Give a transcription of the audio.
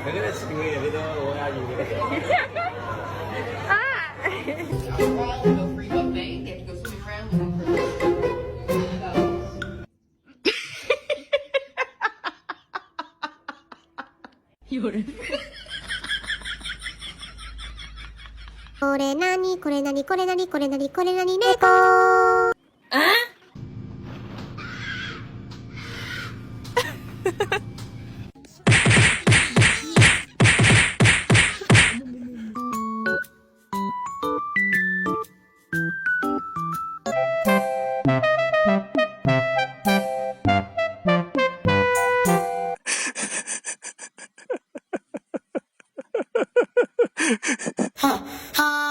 Look at the screen. We don't know what are you doing. Alright, we'll go free buffet. Get to go swim around.これなにこれなにこれなにこれなにこれなに猫はっはー